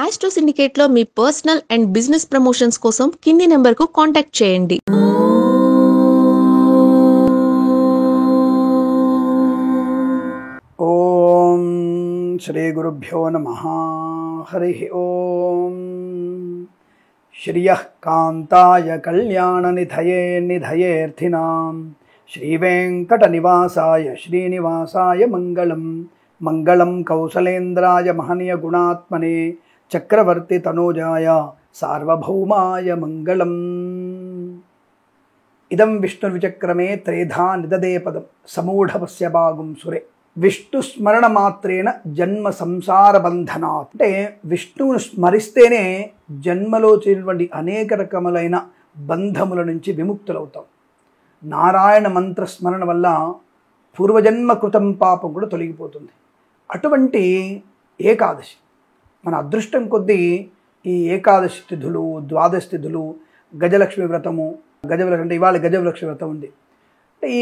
Astro సిండికేట్లో మీ personal and business promotions కోసం కింది నెంబర్కు కాంటాక్ట్ చేయండి. ఓం శ్రీ గురుభ్యో నమః. హరి ఓం. శ్రియః కాంతాయ కళ్యాణ నిధయే నిధయేర్థినాం శ్రీవేంకట నివాసాయ శ్రీనివాసాయ మంగళం. మంగళం కౌసలేంద్రాయ మహనీయ గుణాత్మనే చక్రవర్తి తనూజాయ సార్వభౌమాయ మంగళం. ఇదం విష్ణుర్విచక్రమే త్రేధా నిదదే పదం సమూఢవస్య భాగం సురే. విష్ణు స్మరణ మాత్రేన జన్మ సంసార బంధనాత్. అంటే విష్ణువును స్మరిస్తేనే జన్మలో చేరినటువంటి అనేక రకములైన బంధముల నుంచి విముక్తులవుతాం. నారాయణ మంత్ర స్మరణ వల్ల పూర్వజన్మ కృతం పాపం కూడా తొలగిపోతుంది. అటువంటి ఏకాదశి మన అదృష్టం కొద్దీ ఈ ఏకాదశి తిథులు, ద్వాదశి తిథులు, గజలక్ష్మి వ్రతము, అంటే ఇవాళ గజలక్ష్మి వ్రతం ఉంది. అంటే ఈ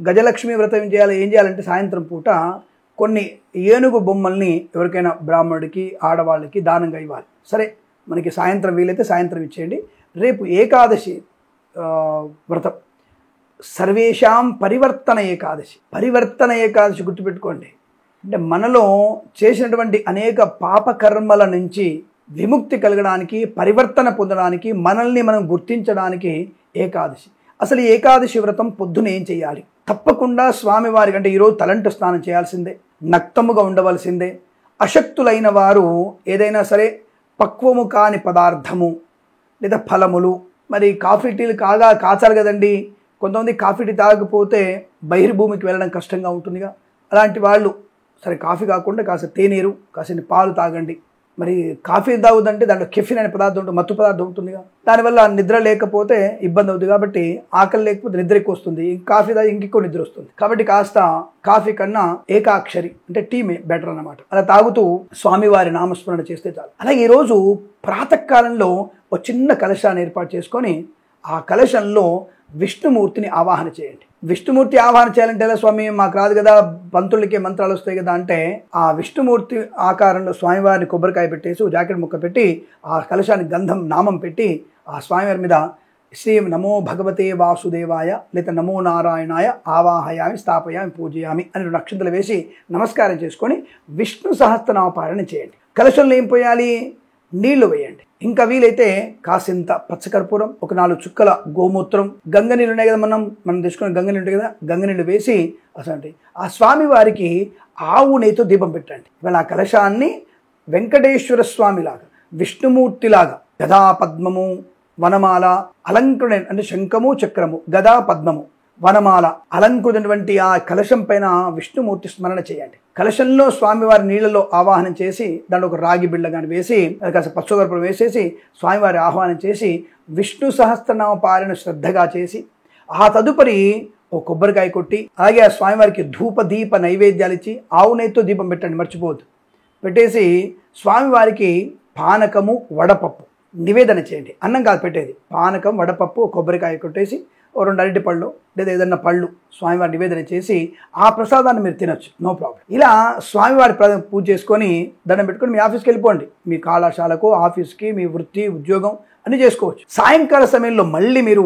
గజలక్ష్మి వ్రతం ఏం చేయాలంటే సాయంత్రం పూట కొన్ని ఏనుగు బొమ్మల్ని ఎవరికైనా బ్రాహ్మణుడికి ఆడవాళ్ళకి దానంగా ఇవ్వాలి. సరే, మనకి సాయంత్రం వీలైతే సాయంత్రం ఇచ్చేయండి. రేపు ఏకాదశి వ్రతం సర్వేషాం పరివర్తన ఏకాదశి. పరివర్తన ఏకాదశి గుర్తుపెట్టుకోండి. అంటే మనలో చేసినటువంటి అనేక పాపకర్మల నుంచి విముక్తి కలగడానికి, పరివర్తన పొందడానికి, మనల్ని మనం గుర్తించడానికి ఏకాదశి. అసలు ఈ ఏకాదశి వ్రతం పొద్దున ఏం చేయాలి? తప్పకుండా స్వామివారికి అంటే ఈరోజు తలంటు స్నానం చేయాల్సిందే, నక్తముగా ఉండవలసిందే. అశక్తులైన వారు ఏదైనా సరే పక్వము కాని పదార్థము లేదా ఫలములు, మరి కాఫీ టీలు కాచాలి కదండి. కొంతమంది కాఫీ టీ తాగకపోతే బహిర్భూమికి వెళ్ళడం కష్టంగా ఉంటుందిగా. అలాంటి వాళ్ళు సరే కాఫీ కాకుండా కాస్త తేనీరు, కాసిన పాలు తాగండి. మరి కాఫీ తాగుదంటే దాంట్లో కెఫిన్ అనే పదార్థం ఉంటుంది, మత్తు పదార్థం ఉంటుందిగా. దానివల్ల నిద్ర లేకపోతే ఇబ్బంది అవుతుంది. కాబట్టి ఆకలి లేకపోతే నిద్ర ఎక్కువ వస్తుంది, కాఫీ తాగి ఇంకెక్కువ నిద్ర వస్తుంది. కాబట్టి కాస్త కాఫీ కన్నా ఏకాక్షరి అంటే టీమే బెటర్ అన్నమాట. అలా తాగుతూ స్వామివారి నామస్మరణ చేస్తే చాలు. అలాగే ఈరోజు ప్రాతకాలంలో ఒక చిన్న కలశాన్ని ఏర్పాటు చేసుకొని ఆ కలశంలో విష్ణుమూర్తిని ఆవాహన చేయండి. విష్ణుమూర్తి ఆవాహన చేయాలంటే ఎలా స్వామి, మాకు రాదు కదా, పంతులకే మంత్రాలు వస్తాయి కదా అంటే ఆ విష్ణుమూర్తి ఆకారంలో స్వామివారిని కొబ్బరికాయ పెట్టేసి జాకెట్ ముక్క పెట్టి ఆ కలశాన్ని గంధం నామం పెట్టి ఆ స్వామివారి మీద శ్రీ నమో భగవతే వాసుదేవాయ లేదా నమో నారాయణాయ ఆవాహయామి స్థాపయామి పూజయామి అని 2 అక్షంతలు వేసి నమస్కారం చేసుకొని విష్ణు సహస్రనామపారాయణ చేయండి. కలశంలో ఏం పోయాలి? నీళ్లు వేయండి. ఇంకా వీలైతే కాసింత పచ్చకర్పూరం, ఒక 4 చుక్కల గోమూత్రం, గంగ నీళ్ళు ఉన్నాయి కదా, మనం తెచ్చుకున్న గంగ నీళ్ళు ఉంటాయి కదా, గంగ నీళ్ళు వేసి అసలు ఆ స్వామి వారికి ఆవు నెయ్యితో దీపం పెట్టండి. ఇవాళ ఆ కలశాన్ని వెంకటేశ్వర స్వామిలాగా, విష్ణుమూర్తిలాగా గదా పద్మము వనమాల అలంకరణ అంటే శంఖము చక్రము గదా పద్మము వనమాల అలంకృతటువంటి ఆ కలశం పైన విష్ణుమూర్తి స్మరణ చేయండి. కలశంలో స్వామివారి నీళ్లలో ఆవాహనం చేసి దాంట్లో ఒక రాగి బిళ్ళ కానీ వేసి కాస్త పచ్చగర్పూరం వేసేసి స్వామివారి ఆహ్వానం చేసి విష్ణు సహస్రనామ పాలన శ్రద్ధగా చేసి ఆ తదుపరి ఓ కొబ్బరికాయ కొట్టి అలాగే ఆ స్వామివారికి ధూప దీప నైవేద్యాలు ఇచ్చి ఆవు నెయ్యితో దీపం పెట్టండి, మర్చిపోవద్దు. పెట్టేసి స్వామివారికి పానకము వడపప్పు నివేదన చేయండి. అన్నం కాదు పెట్టేది, పానకం వడపప్పు కొబ్బరికాయ కొట్టేసి 2 అరటి పళ్ళు లేదా ఏదన్నా పళ్ళు స్వామివారి నివేదన చేసి ఆ ప్రసాదాన్ని మీరు తినొచ్చు, నో ప్రాబ్లం. ఇలా స్వామివారి పూజ చేసుకొని దండం పెట్టుకొని మీ ఆఫీస్కి వెళ్ళిపోండి. మీ కళాశాలకు, ఆఫీస్కి, మీ వృత్తి ఉద్యోగం అన్నీ చేసుకోవచ్చు. సాయంకాల సమయంలో మళ్ళీ మీరు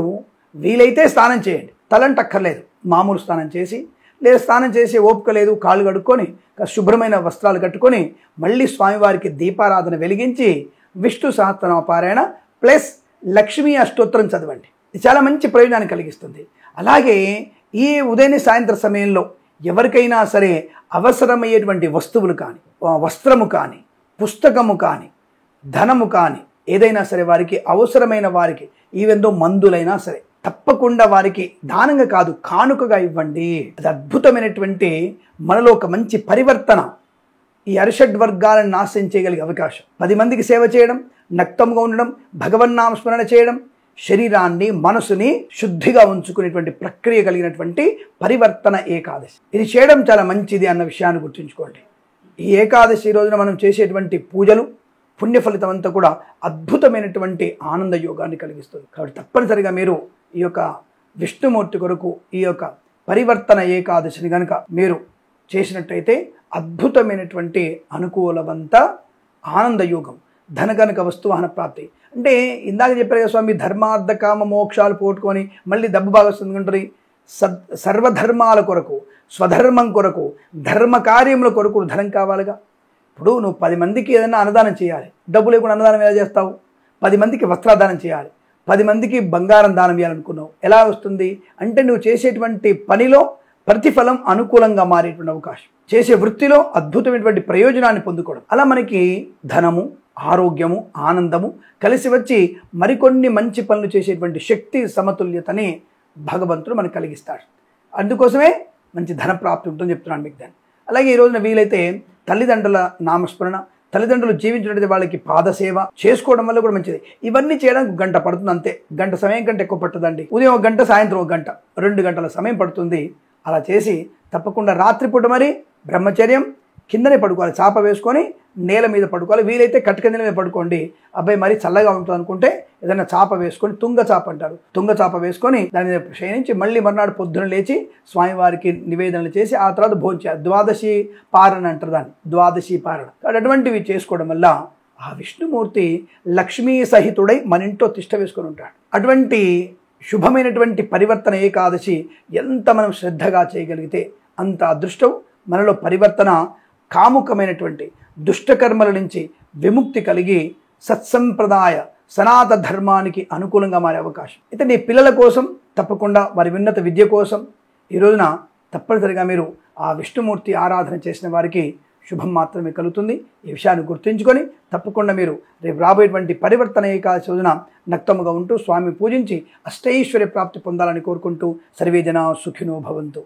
వీలైతే స్నానం చేయండి. తలంటక్కర్లేదు, మామూలు స్నానం చేసి లేదా స్నానం చేసి ఓపిక లేదు కాళ్ళు కడుక్కొని శుభ్రమైన వస్త్రాలు కట్టుకొని మళ్ళీ స్వామివారికి దీపారాధన వెలిగించి విష్ణు సహస్రనామ పారాయణ ప్లస్ లక్ష్మీ అష్టోత్తరం చదవండి. ఇది చాలా మంచి ప్రయోజనాన్ని కలిగిస్తుంది. అలాగే ఈ ఉదయం సాయంత్రం సమయంలో ఎవరికైనా సరే అవసరమయ్యేటువంటి వస్తువులు కానీ, వస్త్రము కానీ, పుస్తకము కానీ, ధనము కానీ ఏదైనా సరే వారికి అవసరమైన వారికి ఈవెందో మందులైనా సరే తప్పకుండా వారికి దానంగా కాదు కానుకగా ఇవ్వండి. అది అద్భుతమైనటువంటి మనలో ఒక మంచి పరివర్తన, ఈ అరిషడ్ వర్గాలను నాశనం చేయగలిగే అవకాశం. 10 మందికి సేవ చేయడం, నక్తంగా ఉండడం, భగవన్నామస్మరణ చేయడం, శరీరాన్ని మనసుని శుద్ధిగా ఉంచుకునేటువంటి ప్రక్రియ కలిగినటువంటి పరివర్తన ఏకాదశి. ఇది చేయడం చాలా మంచిది అన్న విషయాన్ని గుర్తుంచుకోండి. ఈ ఏకాదశి రోజున మనం చేసేటువంటి పూజలు పుణ్య ఫలితం అంతా కూడా అద్భుతమైనటువంటి ఆనంద యోగాన్ని కలిగిస్తుంది. కాబట్టి తప్పనిసరిగా మీరు ఈ యొక్క విష్ణుమూర్తి కొరకు ఈ యొక్క పరివర్తన ఏకాదశిని కనుక మీరు చేసినట్టయితే అద్భుతమైనటువంటి అనుకూలవంత ఆనందయోగం, ధనకనక వస్తువాహన ప్రాప్తి. అంటే ఇందాక చెప్పారు కదా స్వామి, ధర్మార్థ కామ మోక్షాలు పోగొట్టుకొని మళ్ళీ డబ్బు బాగా వస్తుంది ఉంటుంది. సర్వధర్మాల కొరకు, స్వధర్మం కొరకు, ధర్మ కార్యముల కొరకు ధనం కావాలిగా. ఇప్పుడు నువ్వు 10 మందికి ఏదైనా అన్నదానం చేయాలి, డబ్బు లేకుండా అన్నదానం ఎలా చేస్తావు? 10 మందికి వస్త్రదానం చేయాలి, 10 మందికి బంగారం దానం చేయాలనుకున్నావు, ఎలా వస్తుంది? అంటే నువ్వు చేసేటువంటి పనిలో ప్రతిఫలం అనుకూలంగా మారేటువంటి అవకాశం, చేసే వృత్తిలో అద్భుతమైనటువంటి ప్రయోజనాన్ని పొందుకోవడం, అలా మనకి ధనము, ఆరోగ్యము, ఆనందము కలిసి వచ్చి మరికొన్ని మంచి పనులు చేసేటువంటి శక్తి, సమతుల్యతని భగవంతుడు మనకు కలిగిస్తాడు. అందుకోసమే మంచి ధన ప్రాప్తి ఉంటుందని చెప్తున్నాను మీకు. దాన్ని అలాగే ఈ రోజున వీలైతే తల్లిదండ్రుల నామస్మరణ, తల్లిదండ్రులు జీవించినట్లయితే వాళ్ళకి పాదసేవ చేసుకోవడం వల్ల కూడా మంచిది. ఇవన్నీ చేయడానికి 1 గంట పడుతుంది అంతే, గంట సమయం కంటే ఎక్కువ పట్టదండి. ఉదయం 1 గంట, సాయంత్రం 1 గంట, 2 గంటల సమయం పడుతుంది. అలా చేసి తప్పకుండా రాత్రిపూట మరి బ్రహ్మచర్యం, కిందనే పడుకోవాలి, చాప వేసుకొని నేల మీద పడుకోవాలి. వీలైతే కటిక నేల మీద పడుకోండి. అబ్బాయి మరి చల్లగా ఉంటుంది అనుకుంటే ఏదైనా చాప వేసుకొని, తుంగ చాప అంటారు, తుంగ చాప వేసుకొని దాని మీద శయనించి మళ్ళీ మర్నాడు పొద్దున లేచి స్వామివారికి నివేదనలు చేసి ఆ తర్వాత భోజనం చేయాలి. ద్వాదశి పారణ అంటారు దాన్ని, ద్వాదశి పారణ. అటువంటివి చేసుకోవడం వల్ల ఆ విష్ణుమూర్తి లక్ష్మీ సహితుడై మన ఇంట్లో తిష్ట వేసుకొని ఉంటాడు. అటువంటి శుభమైనటువంటి పరివర్తన ఏకాదశి ఎంత మనం శ్రద్ధగా చేయగలిగితే అంత అదృష్టం మనలో పరివర్తన, కాముకమైనటువంటి దుష్టకర్మల నుంచి విముక్తి కలిగి సత్సంప్రదాయ సనాతన ధర్మానికి అనుకూలంగా మారే అవకాశం. అయితే నీ పిల్లల కోసం తప్పకుండా వారి ఉన్నత విద్య కోసం ఈ రోజున తప్పనిసరిగా మీరు ఆ విష్ణుమూర్తి ఆరాధన చేసిన వారికి శుభం మాత్రమే కలుగుతుంది. ఈ విషయాన్ని గుర్తుంచుకొని తప్పకుండా మీరు రేపు రాబోయేటువంటి పరివర్తన ఏకాదశి రోజున నక్తముగా ఉంటూ స్వామి పూజించి అష్టైశ్వర్య ప్రాప్తి పొందాలని కోరుకుంటూ సర్వే జనా సుఖినో భవంతు.